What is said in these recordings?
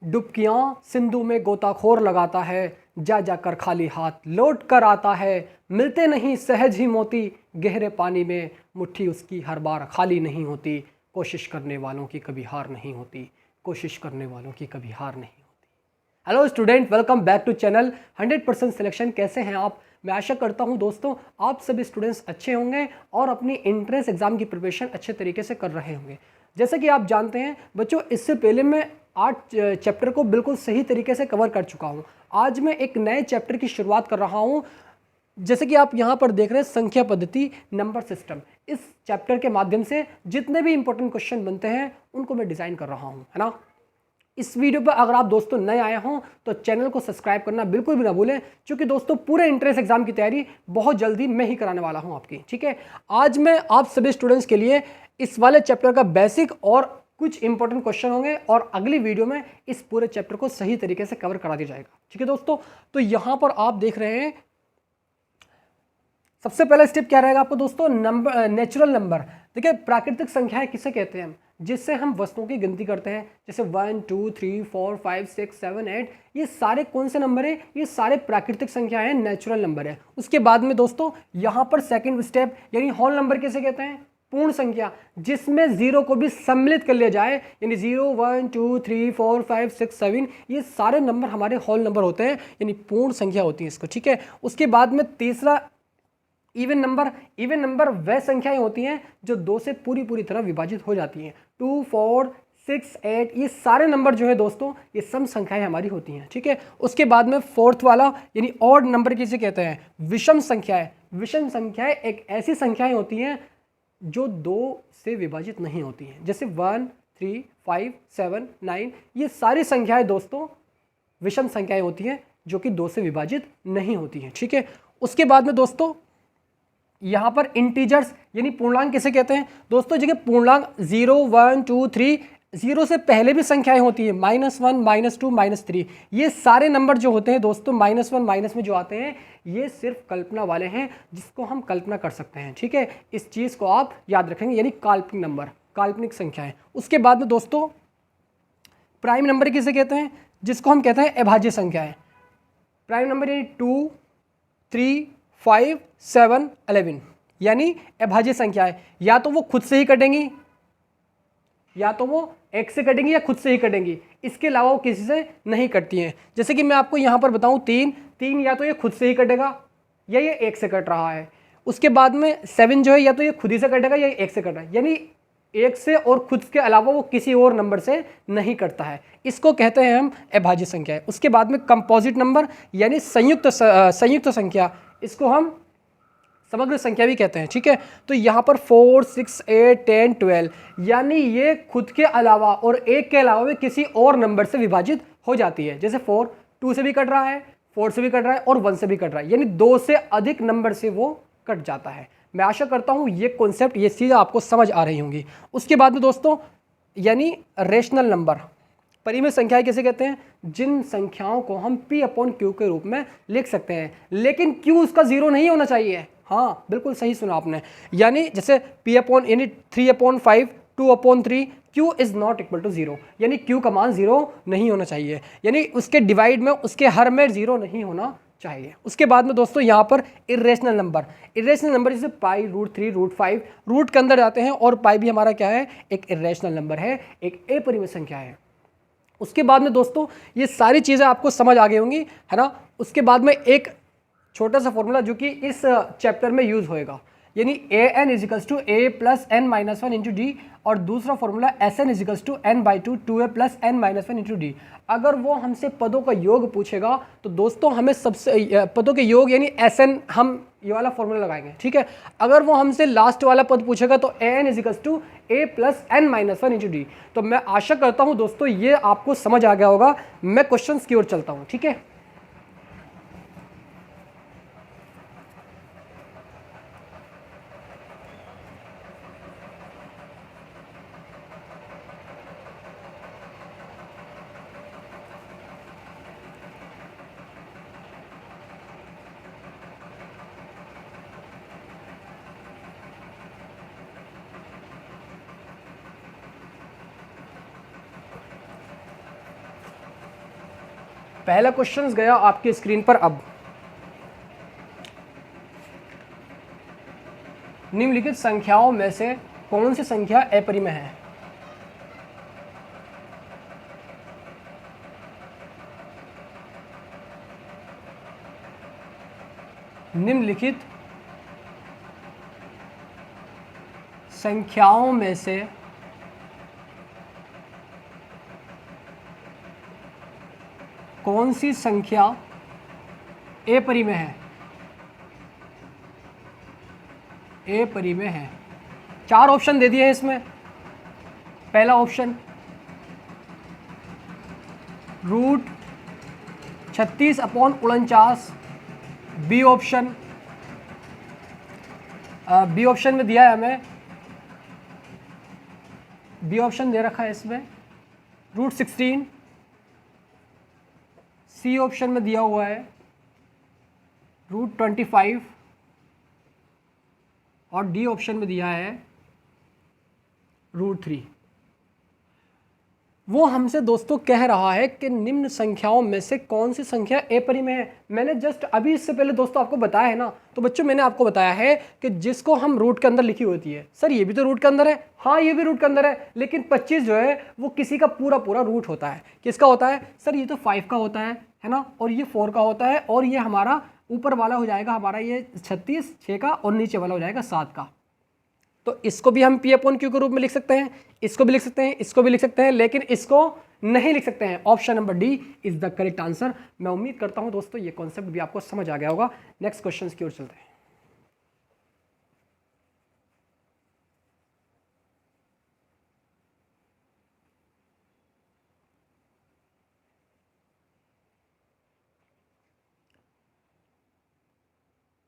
डुबकियाँ सिंधु में गोताखोर लगाता है, जा जाकर खाली हाथ लौट कर आता है। मिलते नहीं सहज ही मोती, गहरे पानी में मुट्ठी उसकी हर बार खाली नहीं होती। कोशिश करने वालों की कभी हार नहीं होती, कोशिश करने वालों की कभी हार नहीं होती। Hello student, welcome back to channel 100% selection. कैसे हैं आप? मैं आशा करता हूं दोस्तों आप सभी स्टूडेंट्स अच्छे होंगे और अपनी एंट्रेंस एग्जाम की प्रिपरेशन अच्छे तरीके से कर रहे होंगे। जैसे कि आप जानते हैं बच्चों, इससे पहले मैं 8 चैप्टर को बिल्कुल सही तरीके से कवर कर चुका हूं। आज मैं एक नए चैप्टर की शुरुआत कर रहा हूं। जैसे कि आप यहाँ पर देख रहे हैं, संख्या पद्धति, नंबर सिस्टम। इस चैप्टर के माध्यम से जितने भी इंपॉर्टेंट क्वेश्चन बनते हैं उनको मैं डिज़ाइन कर रहा हूँ, है ना। इस वीडियो पर अगर आप दोस्तों नए आए हों तो चैनल को सब्सक्राइब करना बिल्कुल भी ना भूलें, क्योंकि दोस्तों पूरे एंट्रेंस एग्जाम की तैयारी बहुत जल्दी मैं ही कराने वाला हूं आपकी। ठीक है, आज मैं आप सभी स्टूडेंट्स के लिए इस वाले चैप्टर का बेसिक और कुछ इंपॉर्टेंट क्वेश्चन होंगे और अगली वीडियो में इस पूरे चैप्टर को सही तरीके से कवर करा दिया जाएगा। ठीक है दोस्तों, तो यहां पर आप देख रहे हैं सबसे पहला स्टेप क्या रहेगा आपको दोस्तों, नंबर, नेचुरल नंबर। देखिए, प्राकृतिक संख्याएं किसे कहते हैं हम? जिससे हम वस्तुओं की गिनती करते हैं, जैसे 1 2 3 4 5 6 7 8। ये सारे कौन से नंबर है? ये सारे प्राकृतिक संख्याएं हैं, नेचुरल नंबर है। उसके बाद में दोस्तों यहाँ पर सेकंड स्टेप, यानी होल नंबर किसे कहते हैं? पूर्ण संख्या, जिसमें जीरो को भी सम्मिलित कर लिया जाए, यानी 0 1 2 3 4 5 6 7। ये सारे नंबर हमारे होल नंबर होते हैं, यानी पूर्ण संख्या होती है इसको। ठीक है, उसके बाद में तीसरा इवन नंबर। इवन नंबर वह संख्याएं होती हैं जो 2 से पूरी तरह विभाजित हो जाती हैं। 2 4 6 8, ये सारे नंबर जो है दोस्तों ये सम संख्याएं हमारी होती हैं। ठीक है, उसके बाद में फोर्थ वाला यानी ऑड नंबर किसे कहते हैं? विषम संख्याएं। विषम संख्याएं एक ऐसी संख्याएं होती हैं जो 2 से विभाजित नहीं होती हैं, जैसे 1 3 5 7 9। ये सारी संख्याएं दोस्तों विषम संख्याएं होती हैं जो कि 2 से विभाजित नहीं होती हैं। ठीक है, उसके बाद में दोस्तों यहाँ पर इंटीजर्स यानी पूर्णांक किसे कहते हैं? दोस्तों जगह पूर्णांक 0 1 2 3, 0 से पहले भी संख्याएं होती है, -1 -2 -3। ये सारे नंबर जो होते हैं दोस्तों माइनस वन माइनस में जो आते हैं, ये सिर्फ कल्पना वाले हैं, जिसको हम कल्पना कर सकते हैं। ठीक है, इस चीज़ को आप याद रखेंगे, यानी काल्पनिक नंबर, काल्पनिक संख्याएं। उसके बाद में दोस्तों प्राइम नंबर किसे कहते हैं? जिसको हम कहते हैं अभाज्य संख्याएं। प्राइम नंबर यानी 2 3 5 7 11, यानी अभाज्य संख्या है। या तो वो खुद से ही कटेंगी, या तो वो एक से कटेंगी, या खुद से ही कटेंगी। इसके अलावा वो किसी से नहीं कटती हैं। जैसे कि मैं आपको यहाँ पर बताऊँ, 3 या तो ये खुद से ही कटेगा या ये एक से कट रहा है। उसके बाद में 7 जो है, या तो ये खुद ही से कटेगा या एक से कट रहा है, यानी एक से और खुद के अलावा वो किसी और नंबर से नहीं कटता है। इसको कहते हैं हम अभाज्य संख्या है। उसके बाद में कंपोजिट नंबर यानी संयुक्त संख्या, इसको हम समग्र संख्या भी कहते हैं। ठीक है, तो यहाँ पर 4 6 8 10 12, यानी ये खुद के अलावा और एक के अलावा भी किसी और नंबर से विभाजित हो जाती है। जैसे 4 2 से भी कट रहा है, 4 से भी कट रहा है और 1 से भी कट रहा है, यानी 2 से अधिक नंबर से वो कट जाता है। मैं आशा करता हूँ ये कॉन्सेप्ट, ये चीज़ आपको समझ आ रही होंगी। उसके बाद में दोस्तों यानी रेशनल नंबर, परिमेय संख्याएं किसे कहते हैं? जिन संख्याओं को हम P/Q के रूप में लिख सकते हैं, लेकिन Q उसका 0 नहीं होना चाहिए। हाँ, बिल्कुल सही सुना आपने। यानी जैसे यानी 3/5 2/3, Q is not equal to 0, यानी Q का मान 0 नहीं होना चाहिए, यानी उसके डिवाइड में, उसके हर में 0 नहीं होना चाहिए। उसके बाद में दोस्तों यहाँ पर इरेशनल नंबर। इरेशनल नंबर जैसे पाई, √3 √5, रूट के अंदर जाते हैं, और पाई भी हमारा क्या है? एक इरेशनल नंबर है, एक अपरिमेय संख्या है। उसके बाद में दोस्तों ये सारी चीज़ें आपको समझ आ गई होंगी, है ना। उसके बाद में एक छोटा सा फॉर्मूला जो कि इस चैप्टर में यूज होएगा, यानी an = a + n-1 × d, और दूसरा formula Sn = n/2 2a + n-1 × d। अगर वो हमसे पदों का योग पूछेगा तो दोस्तों हमें सबसे पदों के योग यानी Sn, हम ये वाला फॉर्मूला लगाएंगे। ठीक है, अगर वो हमसे लास्ट वाला पद पूछेगा तो an = a + n-1 × d। तो मैं आशा करता हूँ दोस्तों ये आपको समझ आ गया होगा। मैं क्वेश्चन की ओर चलता हूँ। ठीक है, पहला क्वेश्चन गया आपकी स्क्रीन पर। अब निम्नलिखित संख्याओं में से कौन सी संख्या अपरिमेय है? निम्नलिखित संख्याओं में से कौन सी संख्या अपरिमेय है? अपरिमेय है। 4 ऑप्शन दे दिए हैं इसमें। पहला ऑप्शन √36/49। बी ऑप्शन में दिया है हमें, बी ऑप्शन दे रखा है इसमें √16। सी ऑप्शन में दिया हुआ है √25 और डी ऑप्शन में दिया है √3। वो हमसे दोस्तों कह रहा है कि निम्न संख्याओं में से कौन सी संख्या अपरिमेय है। मैंने जस्ट अभी इससे पहले दोस्तों आपको बताया है ना, तो बच्चों मैंने आपको बताया है कि जिसको हम रूट के अंदर लिखी होती है, सर ये भी तो रूट के अंदर है, हाँ ये भी रूट के अंदर है, लेकिन 25 जो है वो किसी का पूरा पूरा रूट होता है। किसका होता है? सर ये तो 5 का होता है ना, और ये 4 का होता है, और ये हमारा ऊपर वाला हो जाएगा हमारा ये 36 6 का, और नीचे वाला हो जाएगा 7 का। तो इसको भी हम P/Q के रूप में लिख सकते हैं, इसको भी लिख सकते हैं, इसको भी लिख सकते हैं, लेकिन इसको नहीं लिख सकते हैं। Option number D is the correct answer. मैं उम्मीद करता हूं दोस्तों ये कॉन्सेप्ट भी आपको समझ आ गया होगा। नेक्स्ट क्वेश्चन की ओर चलते हैं।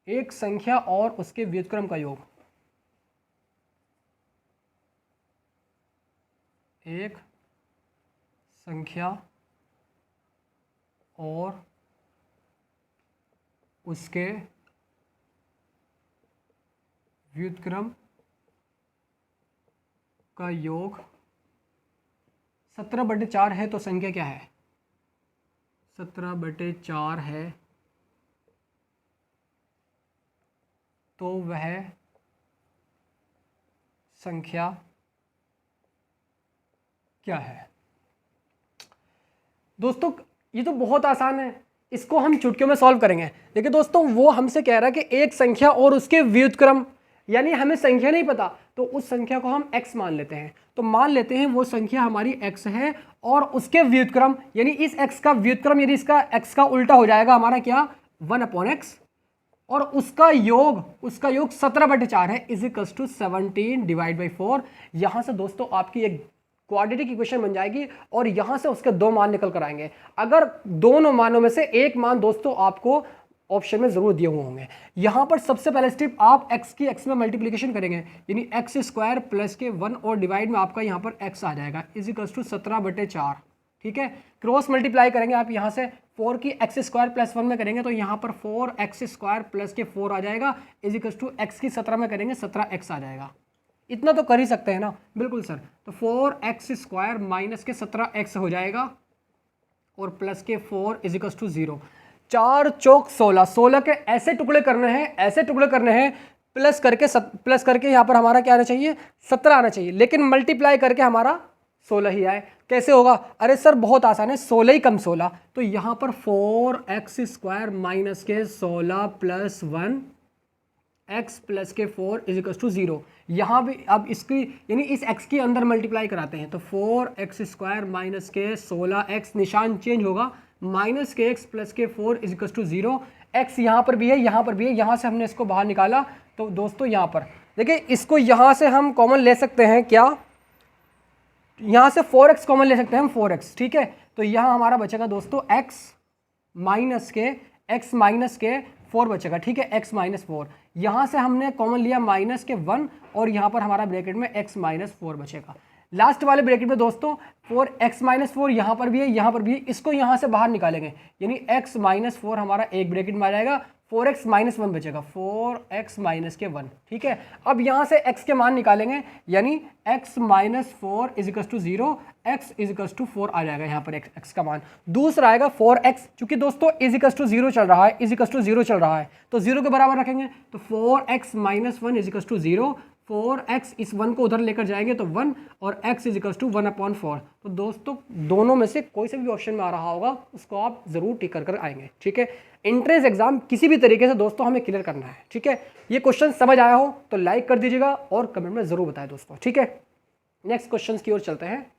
एक संख्या और उसके व्युत्क्रम का योग। एक संख्या और उसके व्युत्क्रम का योग 17/4 है, तो संख्या क्या है? 17/4 है, तो वह संख्या क्या है? दोस्तों ये तो बहुत आसान है, इसको हम चुटकियों में सॉल्व करेंगे। देखिए दोस्तों, वो हमसे कह रहा है कि एक संख्या और उसके व्युत्क्रम, यानी हमें संख्या नहीं पता तो उस संख्या को हम x मान लेते हैं। तो मान लेते हैं वो संख्या हमारी x है, और उसके व्युत्क्रम यानी इस x का व्युत्क्रम यदि इसका x का उल्टा हो जाएगा हमारा क्या, 1/x, और उसका योग 17/4 है, इजिकल्स टू 17/4। यहां से दोस्तों आपकी एक क्वाड्रेटिक इक्वेशन बन जाएगी, और यहां से उसके 2 मान निकल कर आएंगे। अगर दोनों मानों में से एक मान दोस्तों आपको ऑप्शन में जरूर दिए हुए होंगे। यहां पर सबसे पहले स्टेप आप x की x में मल्टीप्लिकेशन करेंगे, यानी x² प्लस के 1 और डिवाइड में आपका यहां पर x आ जाएगा, इजिकल्स टू 17/4। ठीक है, क्रॉस मल्टीप्लाई करेंगे आप यहां से 4 की x² प्लस 1 में करेंगे तो यहां पर 4x² प्लस के 4 आ जाएगा, इजिकल्स टू x की 17 में करेंगे 17x आ जाएगा। इतना तो कर ही सकते हैं ना? बिल्कुल सर। तो 4x² माइनस के 17x हो जाएगा, और प्लस के 4 इजिकल्स टू 0। 4 चौक 16, 16 के ऐसे टुकड़े करने हैं, प्लस करके यहाँ पर हमारा क्या आना चाहिए, 17 आना चाहिए, लेकिन मल्टीप्लाई करके हमारा 16 ही आए। कैसे होगा? अरे सर बहुत आसान है, 16 ही कम 16, तो यहाँ पर 4x² माइनस के 16 प्लस 1 x प्लस के 4 इजिकल्स टू 0। यहाँ भी अब इसकी यानी इस x के अंदर मल्टीप्लाई कराते हैं, तो 4x² माइनस के 16x, निशान चेंज होगा, माइनस के x प्लस के 4 इजिकल्स टू 0। x यहाँ पर भी है, यहाँ पर भी है, यहाँ से हमने इसको बाहर निकाला, तो दोस्तों यहाँ पर देखिए इसको यहाँ से हम कॉमन ले सकते हैं क्या, यहाँ से 4x कॉमन ले सकते हैं हम, 4x। ठीक है, तो यहाँ हमारा बचेगा दोस्तों x माइनस के 4 बचेगा। ठीक है, x माइनस 4, यहाँ से हमने कॉमन लिया माइनस के 1, और यहाँ पर हमारा ब्रैकेट में x माइनस 4 बचेगा। लास्ट वाले ब्रैकेट में दोस्तों 4x माइनस 4 यहाँ पर भी है, यहाँ पर भी है, इसको यहाँ से बाहर निकालेंगे, यानी x माइनस 4 हमारा एक ब्रैकेट में आ जाएगा, 4x माइनस 1 बचेगा, 4x माइनस के 1, ठीक है। अब यहाँ से x के मान निकालेंगे, यानी x minus 4 is equal to 0, x is equal to 4 आ जाएगा यहाँ पर x का मान। दूसरा आएगा 4x, चूंकि दोस्तों इज इक्वल टू 0 चल रहा है, इज इक्वल टू 0 चल रहा है, तो 0 के बराबर रखेंगे, तो 4x minus 1 is equal to 0, 4x इस 1 को उधर लेकर जाएंगे तो 1, और x इज इक्वल टू 1/4। तो दोस्तों दोनों में से कोई से भी ऑप्शन में आ रहा होगा उसको आप जरूर टिक कर आएंगे, ठीक है। एंट्रेंस एग्जाम किसी भी तरीके से दोस्तों हमें क्लियर करना है, ठीक है। ये क्वेश्चन समझ आया हो तो लाइक कर दीजिएगा और कमेंट में जरूर बताएं दोस्तों, ठीक है। नेक्स्ट क्वेश्चन की ओर चलते हैं।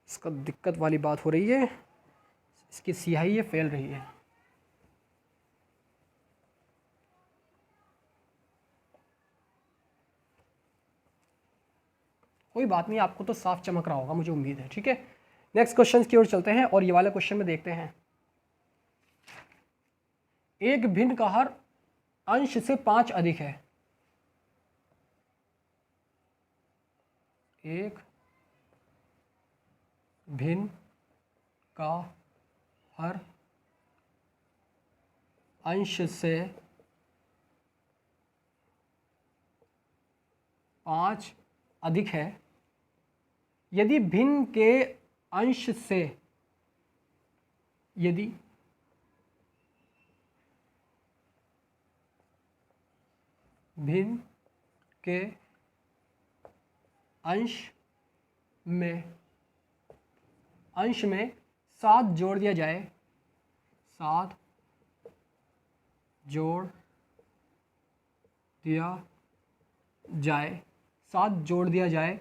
इसका दिक्कत वाली बात हो रही है, इसकी स्याही ये फैल रही है। कोई बात नहीं, आपको तो साफ चमक रहा होगा, मुझे उम्मीद है, ठीक है। नेक्स्ट क्वेश्चन की ओर चलते हैं और ये वाले क्वेश्चन में देखते हैं। एक भिन्न का हर अंश से 5 अधिक है। एक भिन्न का हर अंश से 5 अधिक है। यदि भिन्न के अंश से, यदि भिन्न के अंश में 7 जोड़ दिया जाए, 7 जोड़ दिया जाए, 7 जोड़ दिया जाए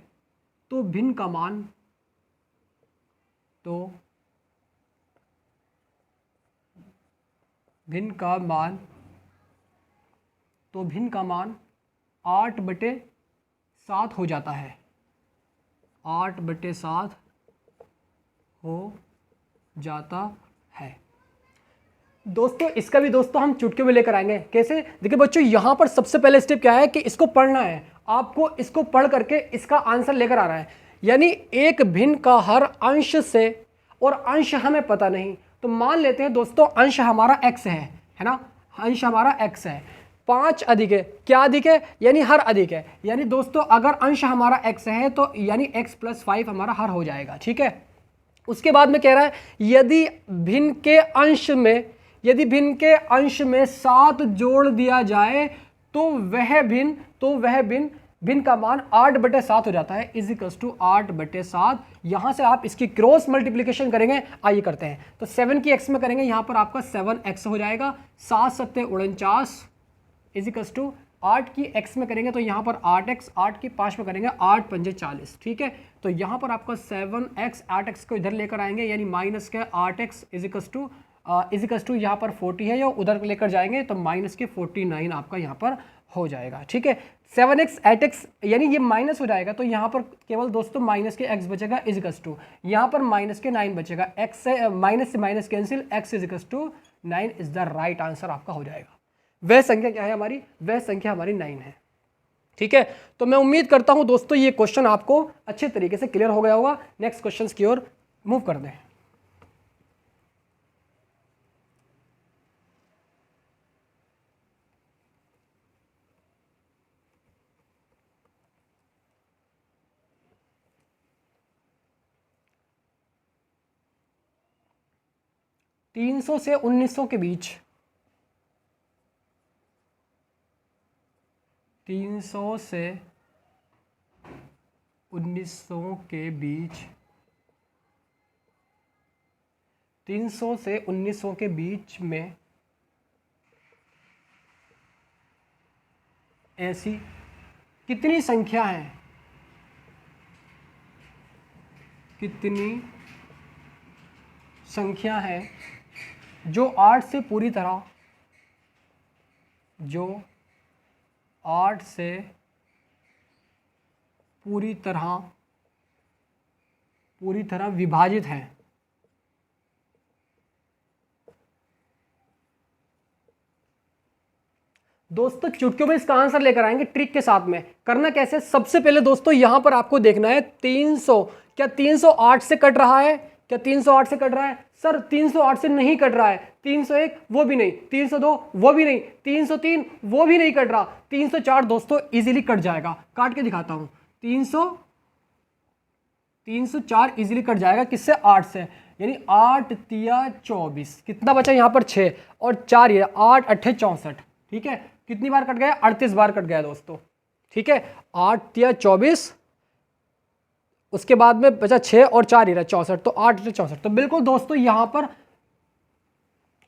तो भिन्न का मान, तो भिन्न का मान 8/7 हो जाता है, 8/7 हो जाता है। दोस्तों इसका भी दोस्तों हम चुटकी में लेकर आएंगे। कैसे? देखिए बच्चों, यहाँ पर सबसे पहले स्टेप क्या है कि इसको पढ़ना है, आपको इसको पढ़ करके इसका आंसर लेकर आना है। यानी एक भिन्न का हर अंश से, और अंश हमें पता नहीं, तो मान लेते हैं दोस्तों अंश हमारा x है ना, अंश हमारा x है, 5 अधिक है, क्या अधिक है? यानी हर अधिक है। यानी दोस्तों अगर अंश हमारा x है तो यानी x + 5 हमारा हर हो जाएगा, ठीक है। उसके बाद में कह रहा है यदि भिन्न के अंश में 7 जोड़ दिया जाए तो वह भिन्न का मान 8/7 हो जाता है, इज इक्वल टू 8/7। यहां से आप इसकी क्रॉस मल्टीप्लिकेशन करेंगे, आइए करते हैं। तो 7 की x में करेंगे, यहां पर आपका 7x हो जाएगा, 7 × 7 = 49 इज इक्वल टू 8 की x में करेंगे तो यहाँ पर 8x, 8 की 5 में करेंगे 8 × 5 = 40, ठीक है। तो यहाँ पर आपका 7x, 8x को इधर लेकर आएंगे, यानी माइनस के 8x इज इक्वल टू यहाँ पर 40 है, या उधर लेकर जाएंगे तो माइनस के 49 आपका यहाँ पर हो जाएगा, ठीक है। 7x, 8x यानी ये माइनस हो जाएगा, तो यहाँ पर केवल दोस्तों माइनस के x बचेगा, इज इक्वल टू यहाँ पर माइनस के 9 बचेगा, x से minus cancel, x is equal to 9 is the right answer आपका हो जाएगा। वह संख्या क्या है हमारी? वह संख्या हमारी 9 है, ठीक है। तो मैं उम्मीद करता हूं दोस्तों ये क्वेश्चन आपको अच्छे तरीके से क्लियर हो गया होगा। नेक्स्ट क्वेश्चन की ओर मूव कर दें। $300 से $1900 के बीच, 300 से 1900 के बीच, 300 से 1900 के बीच में ऐसी कितनी संख्या है, कितनी संख्या है जो 8 से पूरी तरह, जो 8 से पूरी तरह विभाजित है। दोस्तों चुटकियों में इसका आंसर लेकर आएंगे ट्रिक के साथ में। करना कैसे, सबसे पहले दोस्तों यहां पर आपको देखना है 300 क्या 308 से कट रहा है, क्या 308 से कट रहा है? सर 308 से नहीं कट रहा है। 301 वो भी नहीं, 302 वो भी नहीं, 303 वो भी नहीं कट रहा, 304 दोस्तों इजीली कट जाएगा। काट के दिखाता हूं, 304 इजीली कट जाएगा किससे? 8 से, यानी 8 तिया 24, कितना बचा यहाँ पर 6 और 4 ये 8 8 64। ठीक है, कितनी बार कट गया? 38 बार कट गया दोस्तों। ठीक है, 8 तिया 24, उसके बाद में बचा 6 और 4 ये रहा 64, तो 8 8 64। तो बिल्कुल दोस्तों यहां पर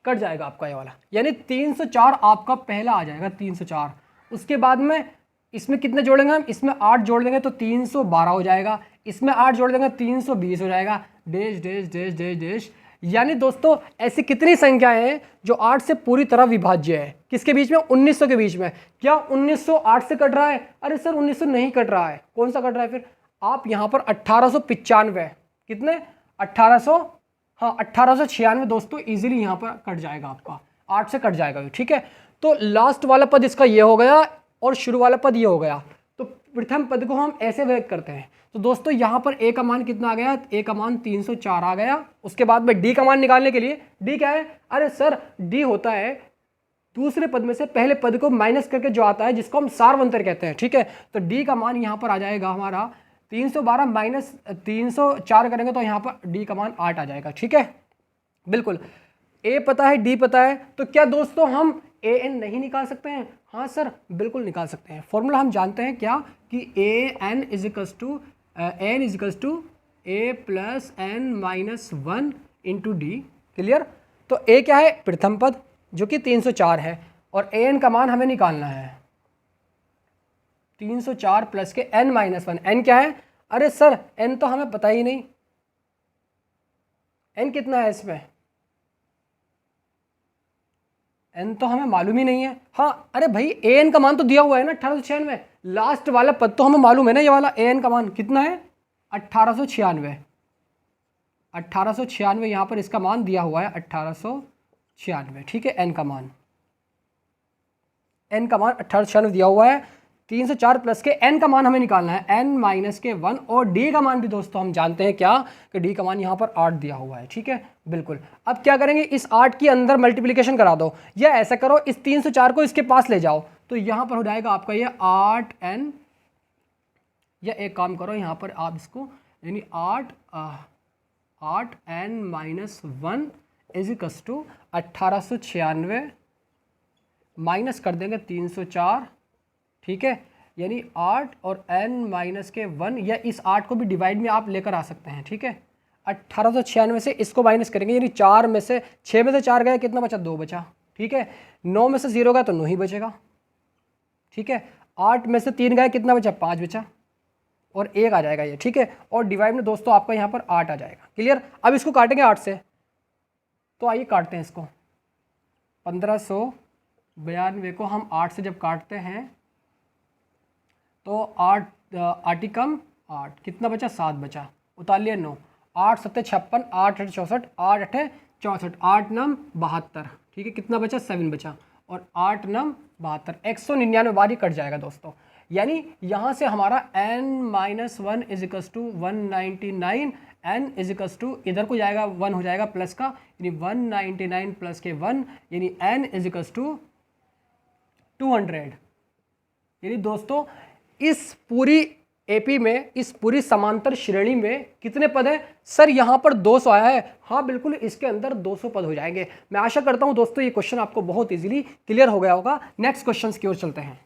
कट जाएगा आपका ये वाला, यानी 304 आपका पहला आ जाएगा 304। उसके बाद में इसमें कितने जोड़ेंगे हम? इसमें 8 जोड़ देंगे तो 312 हो जाएगा, इसमें 8 जोड़ देंगे 320 हो जाएगा, dash dash dash dash dash. यानी दोस्तों ऐसी कितनी संख्याएं हैं जो 8 से पूरी तरह विभाज्य है? किसके बीच में? 1900 के बीच में। क्या 1900 8 से कट रहा है? अरे सर 1900 नहीं कट रहा है, कौन सा कट रहा है फिर? आप यहां पर 1895, कितने? 1800, हाँ 1896 दोस्तों इजीली यहां पर कट जाएगा आपका, 8 से कट जाएगा। ठीक है, तो लास्ट वाला पद इसका ये हो गया और शुरू वाला पद ये हो गया। तो प्रथम पद को हम ऐसे व्यक्त करते हैं। तो दोस्तों यहां पर ए का मान कितना आ गया? ए का मान 304 आ गया। उसके बाद में डी का मान निकालने के लिए, डी क्या है? अरे सर डी होता है दूसरे पद में से पहले पद को माइनस करके जो आता है, जिसको हम सारवंतर कहते हैं। ठीक है, तो डी का मान यहां पर आ जाएगा हमारा 312 माइनस 304 करेंगे तो यहाँ पर डी का मान 8 आ जाएगा। ठीक है, बिल्कुल ए पता है, डी पता है, तो क्या दोस्तों हम ए एन नहीं निकाल सकते हैं? हाँ सर बिल्कुल निकाल सकते हैं। फॉर्मूला हम जानते हैं क्या, कि A N equals to A plus N minus 1 into D. Clear? तो ए क्या है? प्रथम पद जो कि 304 है, और ए एन का मान हमें निकालना है 304 प्लस के n माइनस 1। एन क्या है? अरे सर n तो हमें पता ही नहीं, n कितना है इसमें? n तो हमें मालूम ही नहीं है। हाँ अरे भाई an का मान तो दिया हुआ है ना 1896, लास्ट वाला पद तो हमें मालूम है ना, ये वाला an का मान कितना है? 1896। 1896 यहाँ पर इसका मान दिया हुआ है 1896। ठीक है, n का मान 1896 दिया हुआ है। 304 प्लस के n का मान हमें निकालना है n माइनस के 1, और d का मान भी दोस्तों हम जानते हैं क्या, कि d का मान यहाँ पर 8 दिया हुआ है। ठीक है, बिल्कुल। अब क्या करेंगे, इस 8 के अंदर मल्टीप्लिकेशन करा दो, या ऐसा करो इस 304 को इसके पास ले जाओ, तो यहाँ पर हो जाएगा आपका ये 8n, या एक काम करो यहाँ पर आप इसको, यानी 8n minus 1 equals to 1896 minus कर देंगे 304। ठीक है, यानी 8 और n माइनस के 1, या इस 8 को भी डिवाइड में आप लेकर आ सकते हैं। ठीक है, 1896 से इसको माइनस करेंगे, यानी 4 में से 6 में से 4 गया, कितना बचा? 2 बचा। ठीक है, 9 में से 0 गया तो 9 ही बचेगा। ठीक है, 8 में से 3 गया, कितना बचा? 5 बचा, और 1 आ जाएगा ये। ठीक है, और डिवाइड में दोस्तों आपका यहाँ पर 8 आ जाएगा। क्लियर? अब इसको काटेंगे 8 से, तो आइए काटते हैं इसको। 1592 को हम 8 से जब काटते हैं तो 8 आटिकम 8, कितना बचा? 7 बचा, उतार लिया 9, 8 7 56, 8 8 64, 8 8 64, 8 9 72। ठीक है, कितना बचा? 7 बचा, और 8 9 72, 199 बार ही कट जाएगा दोस्तों। यानी यहाँ से हमारा n minus 1 equals to 199, n equals to इधर को जाएगा 1 हो जाएगा प्लस का, यानी 199 प्लस के 1, यानी n इजिकल्स टू 200। यानी दोस्तों इस पूरी एपी में, इस पूरी समांतर श्रेणी में कितने पद हैं? सर यहाँ पर 200 आया है। हाँ बिल्कुल, इसके अंदर 200 पद हो जाएंगे। मैं आशा करता हूँ दोस्तों ये क्वेश्चन आपको बहुत इजीली क्लियर हो गया होगा। नेक्स्ट क्वेश्चन की ओर चलते हैं।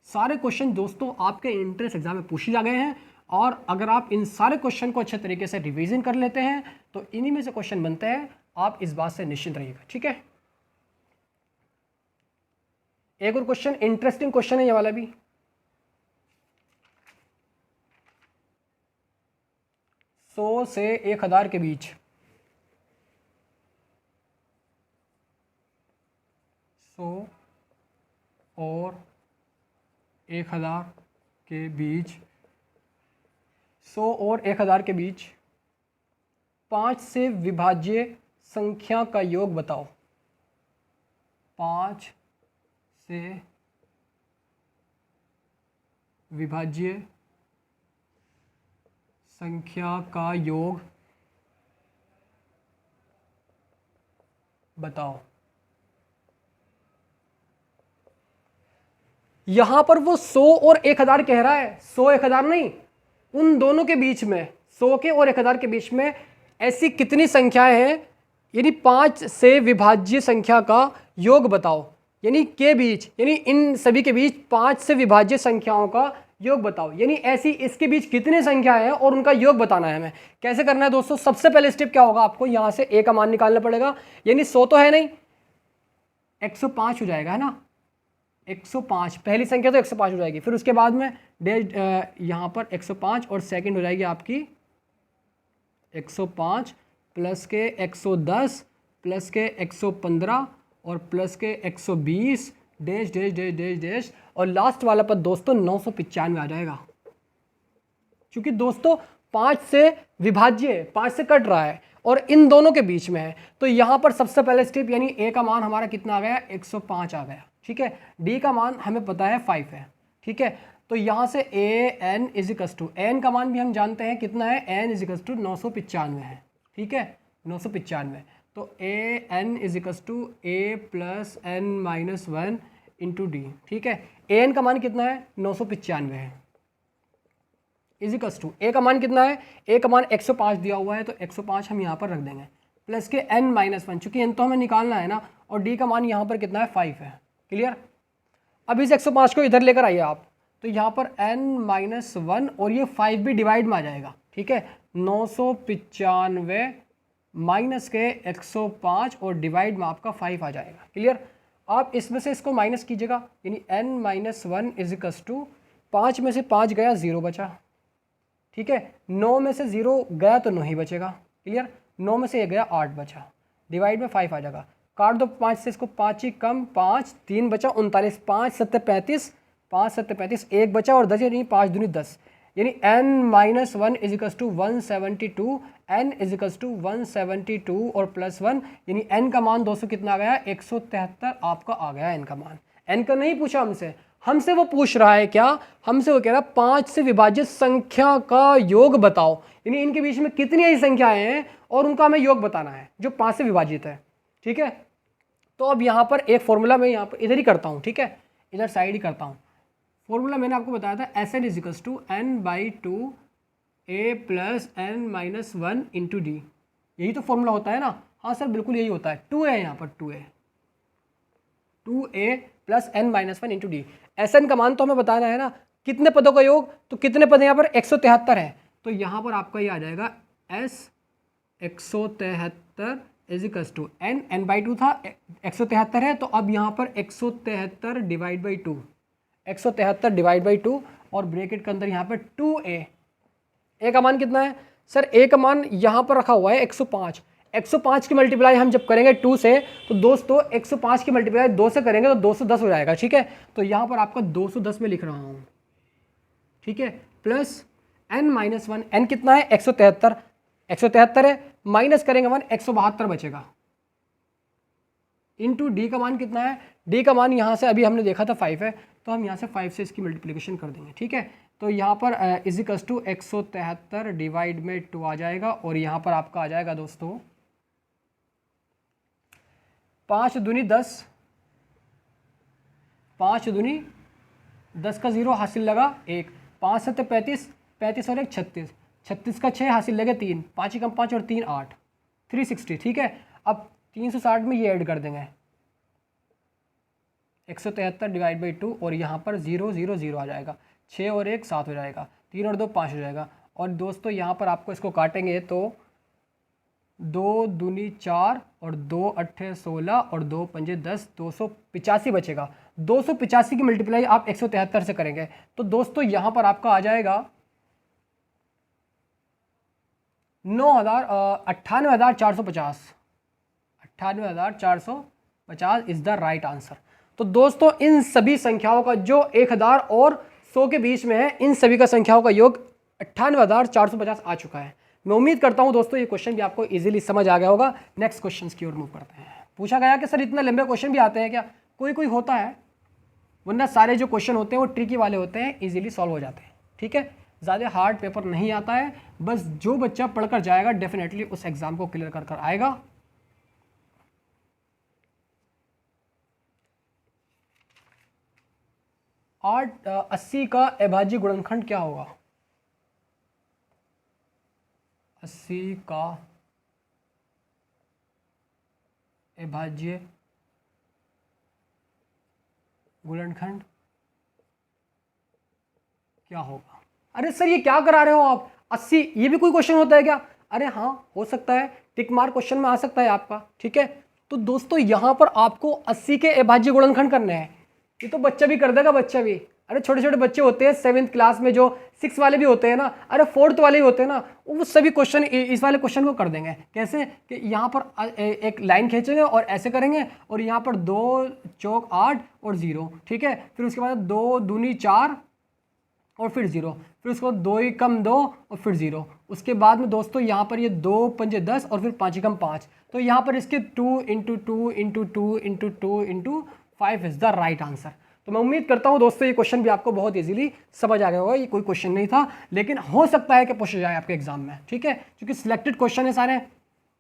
सारे क्वेश्चन दोस्तों आपके एंट्रेंस एग्जाम में पूछे जा गए हैं, और अगर आप इन सारे क्वेश्चन को अच्छे तरीके से रिवीजन कर लेते हैं तो इन्हीं में से क्वेश्चन बनते हैं, आप इस बात से निश्चिंत रहिएगा। ठीक है, एक और क्वेश्चन, इंटरेस्टिंग क्वेश्चन है ये वाला भी। 100 से 1000 के बीच, 100 और 1000 के बीच, 100 और 1000 के बीच 5 से विभाज्य संख्या का योग बताओ। 5 से विभाज्य संख्या का योग बताओ। यहां पर वो 100 और 1000 कह रहा है, 100 1000 नहीं, उन दोनों के बीच में, 100 के और 1000 के बीच में ऐसी कितनी संख्याएं हैं, यानी 5 से विभाज्य संख्या का योग बताओ, यानी के बीच, यानी इन सभी के बीच 5 से विभाज्य संख्याओं का योग बताओ, यानी ऐसी इसके बीच कितनी संख्याएं हैं और उनका योग बताना है हमें। कैसे करना है दोस्तों, सबसे पहले स्टेप क्या होगा, आपको यहां से a का मान निकालना पड़ेगा, यानी 100 तो है नहीं, 105 हो जाएगा, है ना, 105 पहली संख्या तो 105 हो जाएगी। फिर उसके बाद में डैश यहाँ पर 105 और सेकंड हो जाएगी आपकी 105 प्लस के 110 प्लस के 115 और प्लस के 120 dash dash dash dash dash और लास्ट वाला पर दोस्तों 995 आ जाएगा। क्योंकि दोस्तों 5 से विभाज्य, 5 से कट रहा है और इन दोनों के बीच में है, तो यहाँ पर सबसे पहले स्टेप यानी a का मान हमारा कितना आ गया, 105 आ गया, ठीक है। d का मान हमें पता है 5 है, ठीक है। तो यहाँ से a n equals to n का मान भी हम जानते हैं कितना है, n इजिकल्स टू 995 है, ठीक है, 995। तो a n equals to a plus n minus 1 into D, ठीक है। a n का मान कितना है, 995 है, इजिकल्स टू a का मान कितना है, a का मान 105 दिया हुआ है, तो 105 हम यहाँ पर रख देंगे प्लस के n माइनस 1, चूँकि n तो हमें निकालना है ना, और d का मान यहाँ पर कितना है, 5 है, क्लियर। अब इस 105 को इधर लेकर आइए आप, तो यहाँ पर n माइनस 1 और ये 5 भी डिवाइड में आ जाएगा, ठीक है। 995 माइनस के 105 और डिवाइड में आपका 5 आ जाएगा, क्लियर। आप इसमें से इसको माइनस कीजिएगा, यानी n माइनस 1 इजिकल्स टू 5 में से 5 गया 0 बचा, ठीक है। 9 में से 0 गया तो 9 ही बचेगा, क्लियर। 9 में से 1 गया 8 बचा, डिवाइड में 5 आ जाएगा, काट दो 5 से इसको, 5 ही कम 5, 3 बचा 39, 5 7 35, 5 7 35, 1 बचा और 10 यानी 5 दूनी 10, यानी n minus 1 equals to 172, n equals to 172 और प्लस 1, यानी n का मान दोस्तों कितना आ गया, 173 आपका आ गया n का मान। n का नहीं पूछा हमसे, हमसे वो पूछ रहा है क्या, हमसे वो कह रहा है 5 से विभाजित संख्या का योग बताओ, यानी इनके बीच में कितनी ऐसी संख्याएं हैं और उनका हमें योग बताना है जो 5 से विभाजित है, ठीक है। तो अब यहाँ पर एक फॉर्मूला मैं यहाँ पर इधर ही करता हूँ, ठीक है, इधर साइड ही करता हूँ। फॉर्मूला मैंने आपको बताया था S N equals to n/2 a plus n minus 1 into D, यही तो फॉर्मूला होता है ना। हाँ सर बिल्कुल यही होता है, 2a यहाँ पर 2a plus n minus 1 into D. S N का मान तो हमें बताना है ना, कितने पदों का योग, तो कितने पद यहाँ पर 173 है, तो यहाँ पर आपका ये आ जाएगा s 173 इजिकल्स टू n/2 था, 173 है, तो अब यहाँ पर 173 डिवाइड बाई 2, 173 डिवाइड बाई 2 और ब्रैकेट के अंदर यहाँ पर 2a। a का मान कितना है सर, a का मान यहाँ पर रखा हुआ है 105, 105 की मल्टीप्लाई हम जब करेंगे 2 से, तो दोस्तों 105 की मल्टीप्लाई 2 से करेंगे तो 210 हो जाएगा, ठीक है। तो यहाँ पर आपका 210 में लिख रहा हूँ, ठीक है, प्लस n माइनस 1, n कितना है 173, 173 है, माइनस करेंगे मान 172 बचेगा, इंटू डी का मान कितना है, डी का मान यहाँ से अभी हमने देखा था 5 है, तो हम यहाँ से 5 से इसकी मल्टीप्लिकेशन कर देंगे, ठीक है। तो यहाँ पर इजिकल्स टू 173 डिवाइड में 2 आ जाएगा और यहाँ पर आपका आ जाएगा दोस्तों 5 दूनी 10, 5 दूनी 10 का 0 हासिल लगा 1, 5 7 35, 35 और 1 36, 36 का 6 हासिल लगे 3, 5 ही कम 5 और 3 8, 360, ठीक है। अब 360 में ये ऐड कर देंगे 173 डिवाइड बाई 2 और यहाँ पर 0 0 0 आ जाएगा, 6 और 1 7 हो जाएगा, 3 और 2 5 हो जाएगा। और दोस्तों यहाँ पर आपको इसको काटेंगे तो 2 दूनी 4 और 2 अट्ठे 16 और 2 पंजे 10, 285 बचेगा। 285 की मल्टीप्लाई आप 173 से करेंगे तो दोस्तों यहाँ पर आपका आ जाएगा 98,450, 98,450 इज द राइट आंसर। तो दोस्तों इन सभी संख्याओं का जो 1000 और 100 के बीच में है, इन सभी का संख्याओं का योग 98,450 आ चुका है। मैं उम्मीद करता हूं दोस्तों ये क्वेश्चन भी आपको इजीली समझ आ गया होगा। नेक्स्ट क्वेश्चन की ओर मूव करते हैं। पूछा गया कि सर इतना लंबे क्वेश्चन भी आते हैं क्या? कोई कोई होता है, वरना सारे जो क्वेश्चन होते हैं वो ट्रिकी वाले होते हैं, इजीली सॉल्व हो जाते हैं। ठीक है, ज़्यादा हार्ड पेपर नहीं आता है, बस जो बच्चा पढ़कर जाएगा डेफिनेटली उस एग्जाम को क्लियर कर आएगा। आठ 80 का अभाज्य गुणनखंड क्या होगा? 80 का अभाज्य गुणनखंड क्या होगा? अरे सर ये क्या करा रहे हो आप? 80 ये भी कोई क्वेश्चन होता है क्या? अरे हाँ हो सकता है, टिक मार्क क्वेश्चन में आ सकता है आपका। ठीक है, तो दोस्तों यहां पर आपको 80 के अभाज्य गुणनखंड करने हैं। ये तो बच्चा भी कर देगा, बच्चा भी। अरे छोटे छोटे बच्चे होते हैं 7th क्लास में, जो 6 वाले भी होते हैं ना, अरे 4th वाले भी होते हैं ना, वो सभी क्वेश्चन इस वाले क्वेश्चन को कर देंगे। कैसे कि यहाँ पर एक लाइन खींचेंगे और ऐसे करेंगे, और यहाँ पर 2 चौक 8 और 0। ठीक है, फिर उसके बाद 2 दूनी 4 और फिर 0, फिर उसके बाद 2 ही कम 2 और फिर 0। उसके बाद में दोस्तों यहाँ पर ये 2 पंजे 10 और फिर 5 ही कम 5। तो यहाँ पर इसके 2 into 2 into 2 into 2 into 5 is the right answer. तो मैं उम्मीद करता हूँ दोस्तों ये क्वेश्चन भी आपको बहुत इजीली समझ आ गया होगा। ये कोई क्वेश्चन नहीं था, लेकिन हो सकता है कि पूछा जाए आपके एग्जाम में। ठीक है, क्योंकि सिलेक्टेड क्वेश्चन है सारे,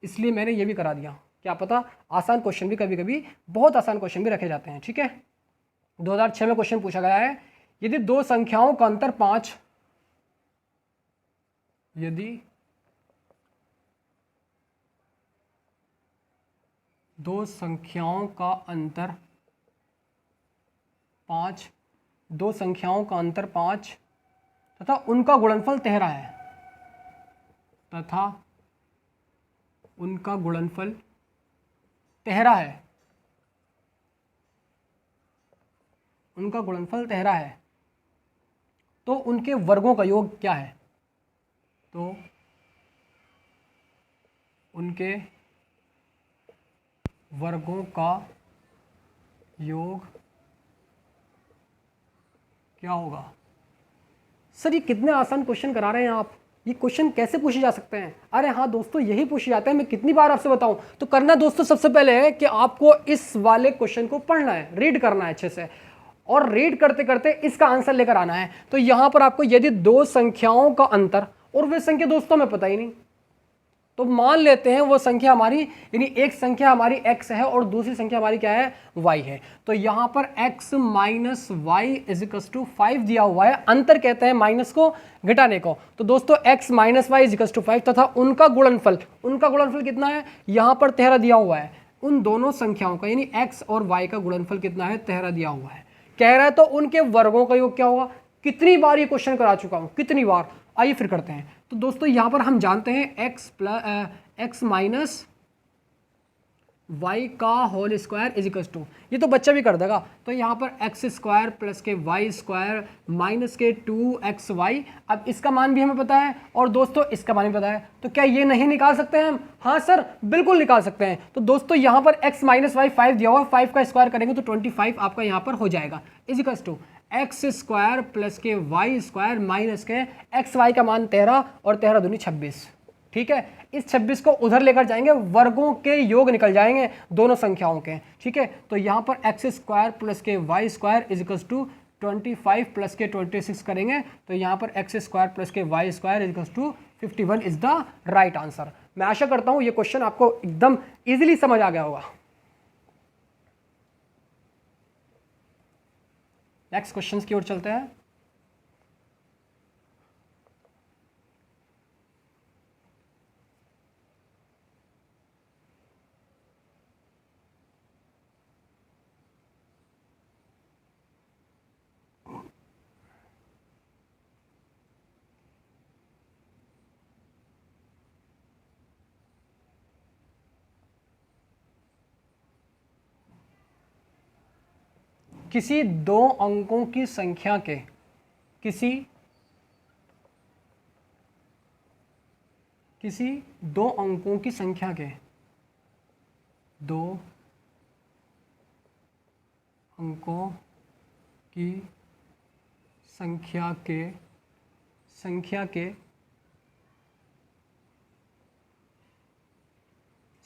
इसलिए मैंने ये भी करा दिया। क्या पता आसान क्वेश्चन भी कभी कभी, बहुत आसान क्वेश्चन भी रखे जाते हैं। ठीक है, 2006 में क्वेश्चन पूछा गया है, यदि दो संख्याओं का अंतर 5, यदि दो संख्याओं का अंतर 5, दो संख्याओं का अंतर 5 तथा उनका गुणनफल 13 है, तथा उनका गुणनफल 13 है, उनका गुणनफल 13 है, तो उनके वर्गों का योग क्या है? तो उनके वर्गों का योग क्या होगा? सर ये कितने आसान क्वेश्चन करा रहे हैं आप, ये क्वेश्चन कैसे पूछे जा सकते हैं? अरे हाँ दोस्तों यही पूछे जाते हैं, मैं कितनी बार आपसे बताऊं। तो करना दोस्तों सबसे पहले है कि आपको इस वाले क्वेश्चन को पढ़ना है, रीड करना है अच्छे से, और रीड करते करते इसका आंसर लेकर आना है। तो यहां पर आपको यदि दो संख्याओं का अंतर, और वे संख्या दोस्तों में पता ही नहीं, तो मान लेते हैं वो संख्या हमारी, यानी एक संख्या हमारी x है और दूसरी संख्या हमारी क्या है? y है। तो यहां पर x minus Y is equals to 5 दिया हुआ है, अंतर कहते हैं माइनस को घटाने को। तो दोस्तों x minus Y is equals to 5 तथा उनका गुणनफल, उनका गुणनफल कितना है? यहां पर 13 दिया हुआ है। उन दोनों संख्याओं का यानी x और y का गुणनफल कितना है? 13 दिया हुआ है। कह रहा है तो उनके वर्गों का योग क्या होगा? कितनी बार ये क्वेश्चन करा चुका हूं, कितनी बार। आइए फिर करते हैं। तो दोस्तों यहां पर हम जानते हैं x माइनस वाई का whole square is equal to, ये तो बच्चा भी कर देगा। तो यहाँ पर एक्स स्क्वायर प्लस के वाई स्क्वायर माइनस के 2xy। अब इसका मान भी हमें पता है और दोस्तों इसका मान भी पता है, तो क्या ये नहीं निकाल सकते हैं हम? हाँ सर बिल्कुल निकाल सकते हैं। तो दोस्तों यहाँ पर x माइनस वाई 5 दिया हुआ है, 5 का स्क्वायर करेंगे तो 25 आपका यहाँ पर हो जाएगा, is equal to X square plus के वाई स्क्वायर माइनस के एक्स वाई का मान 13 और 13 दूनी 26। ठीक है, इस 26 को उधर लेकर जाएंगे, वर्गों के योग निकल जाएंगे दोनों संख्याओं के। ठीक है, तो यहाँ पर एक्स स्क्वायर प्लस के Y square is equal to 25 plus के 26 करेंगे, तो यहाँ पर एक्स स्क्वायर प्लस के Y square is equal to 51 is the right answer. मैं आशा करता हूँ ये क्वेश्चन आपको एकदम इजीली समझ आ गया होगा। नेक्स्ट क्वेश्चन की ओर चलते हैं। किसी दो अंकों की संख्या के किसी दो अंकों की संख्या के दो अंकों की संख्या के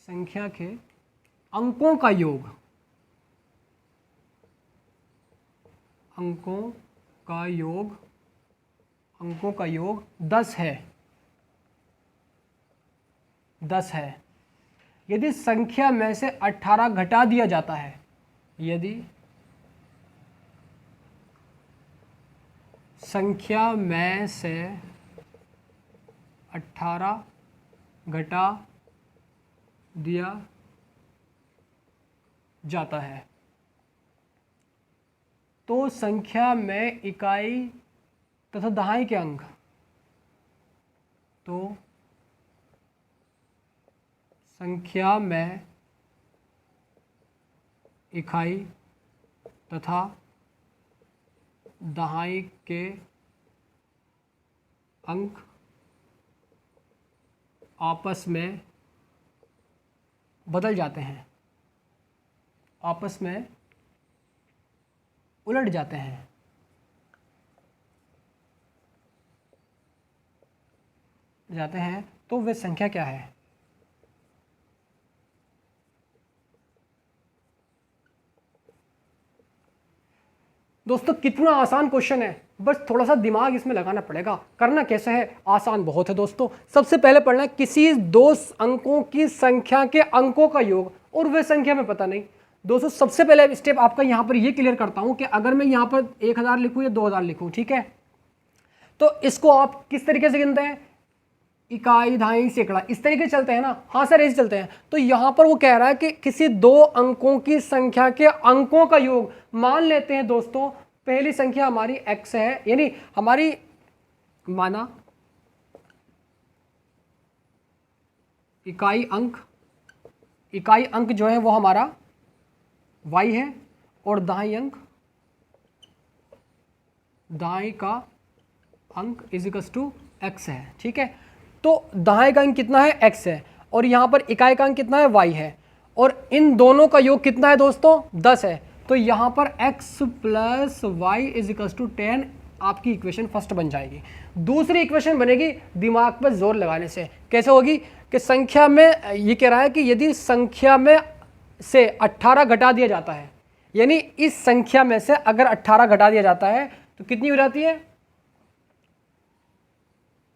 संख्या के अंकों का योग, अंकों का योग 10 है, 10 है। यदि संख्या में से 18 घटा दिया जाता है, यदि संख्या में से 18 घटा दिया जाता है तो संख्या में इकाई तथा दहाई के अंक, तो संख्या में इकाई तथा दहाई के अंक आपस में बदल जाते हैं, आपस में उलट जाते हैं। तो वे संख्या क्या है? दोस्तों कितना आसान क्वेश्चन है, बस थोड़ा सा दिमाग इसमें लगाना पड़ेगा। करना कैसे है? आसान बहुत है दोस्तों। सबसे पहले पढ़ना है किसी दो अंकों की संख्या के अंकों का योग, और वे संख्या में पता नहीं। दोस्तों सबसे पहले स्टेप आपका यहाँ पर ये क्लियर करता हूँ कि अगर मैं यहाँ पर 1000 लिखूँ या 2000 लिखूँ, ठीक है, तो इसको आप किस तरीके से गिनते हैं? इकाई, दहाई, सैकड़ा, इस तरीके चलते हैं ना। हाँ सर ऐसे चलते हैं। तो यहाँ पर वो कह रहा है कि किसी दो अंकों की संख्या के अंकों का योग। मान लेते हैं दोस्तों पहली संख्या हमारी x है, यानी हमारी माना इकाई अंक जो है वो हमारा y है, और दाई का अंक इजिकल्स टू x है, ठीक है। तो दाएं का अंक कितना है? x है, और यहाँ पर इकाई का अंक कितना है? y है, और इन दोनों का योग कितना है दोस्तों? 10 है। तो यहाँ पर x plus Y equals to 10 आपकी इक्वेशन फर्स्ट बन जाएगी। दूसरी इक्वेशन बनेगी दिमाग पर जोर लगाने से। कैसे होगी? कि संख्या में ये कह रहा है कि यदि संख्या में से 18 घटा दिया जाता है, यानी इस संख्या में से अगर 18 घटा दिया जाता है तो कितनी हो जाती है?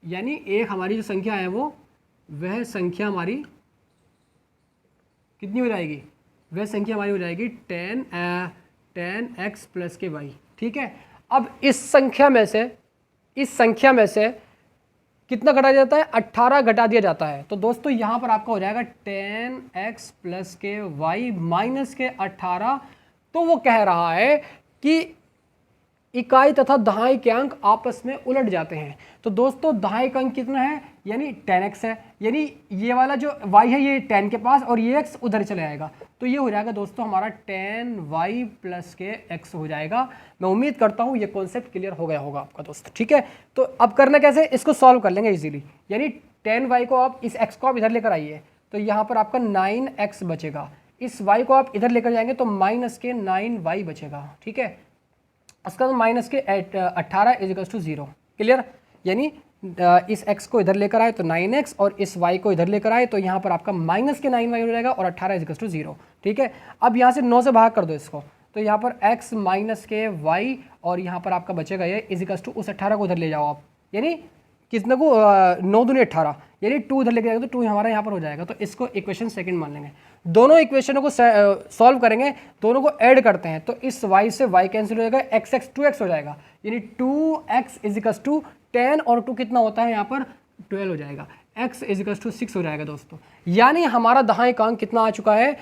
यानी एक हमारी जो संख्या है वह संख्या हमारी कितनी हो जाएगी? वह संख्या हमारी हो जाएगी 10x प्लस के वाई, ठीक है। अब इस संख्या में से कितना घटा जाता है? 18 घटा दिया जाता है। तो दोस्तों यहाँ पर आपका हो जाएगा 10x प्लस के वाई माइनस के 18। तो वो कह रहा है कि इकाई तथा दहाई के अंक आपस में उलट जाते हैं। तो दोस्तों दहाई का अंक कितना है? यानी 10x है, यानी ये वाला जो y है ये 10 के पास और ये x उधर चले आएगा। तो ये हो जाएगा दोस्तों हमारा 10y प्लस के x हो जाएगा। मैं उम्मीद करता हूँ ये कॉन्सेप्ट क्लियर हो गया होगा आपका दोस्त, ठीक है। तो अब करना कैसे? इसको सॉल्व कर लेंगे इजीली। यानी 10y को आप इस x को आप इधर लेकर आइए, तो यहाँ पर आपका 9x बचेगा। इस y को आप इधर लेकर जाएंगे तो माइनस के 9y बचेगा, ठीक है। उसका माइनस के 18 इजिकल्स टू 0, क्लियर। यानी इस x को इधर लेकर आए तो 9x, और इस y को इधर लेकर आए तो यहाँ पर आपका माइनस के 9y हो जाएगा, और 18 इजिकल्स टू 0, ठीक है। अब यहाँ से 9 से भाग कर दो इसको, तो यहाँ पर x माइनस के y, और यहाँ पर आपका बचेगा ये इजिकल्स टू उस 18 को उधर ले जाओ आप, यानी कितने को 9 दूनी 18, यानी 2 इधर लेके जाएगा तो 2 हमारा यहाँ पर हो जाएगा। तो इसको इक्वेशन सेकंड मान लेंगे। दोनों इक्वेशनों को सॉल्व करेंगे, दोनों को ऐड करते हैं तो इस y से y कैंसिल हो जाएगा, x 2x हो जाएगा, यानी 2x इजिकल्स टू 10 और 2 कितना होता है यहाँ पर 12 हो जाएगा, x इजिकल्स टू 6 हो जाएगा दोस्तों। यानी हमारा दहाई का अंक कितना आ चुका है?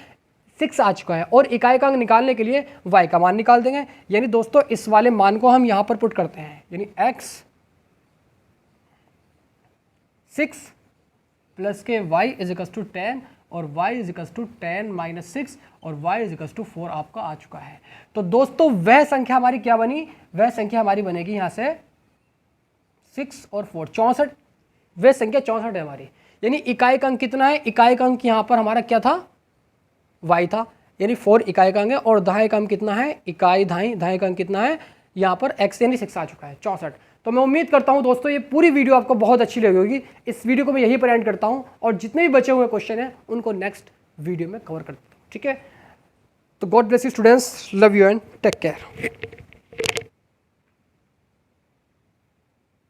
6 आ चुका है। और इकाई का अंक निकालने के लिए y का मान निकाल देंगे। यानी दोस्तों इस वाले मान को हम यहाँ पर पुट करते हैं, यानी x 6 प्लस के y इजिकल्स टू 10 और y इजिकल्स टू 10 माइनस 6 और y इजिकल्स टू 4 आपका आ चुका है। तो दोस्तों वह संख्या हमारी क्या बनी? वह संख्या हमारी बनेगी यहाँ से 6 और 4 64। वह संख्या 64 है हमारी। यानी इकाई का अंक कितना है? इकाई का अंक यहाँ पर हमारा क्या था? y था, यानी 4 इकाई का अंक है। और दहाई का अंक कितना है? इकाई दहाई का अंक कितना है? यहाँ पर x यानी 6 आ चुका है, 64। तो मैं उम्मीद करता हूँ दोस्तों ये पूरी वीडियो आपको बहुत अच्छी लगी होगी। इस वीडियो को मैं यहीं पर एंड करता हूँ, और जितने भी बचे हुए क्वेश्चन हैं उनको नेक्स्ट वीडियो में कवर कर देता हूँ, ठीक है। तो God bless you students, love you and take care.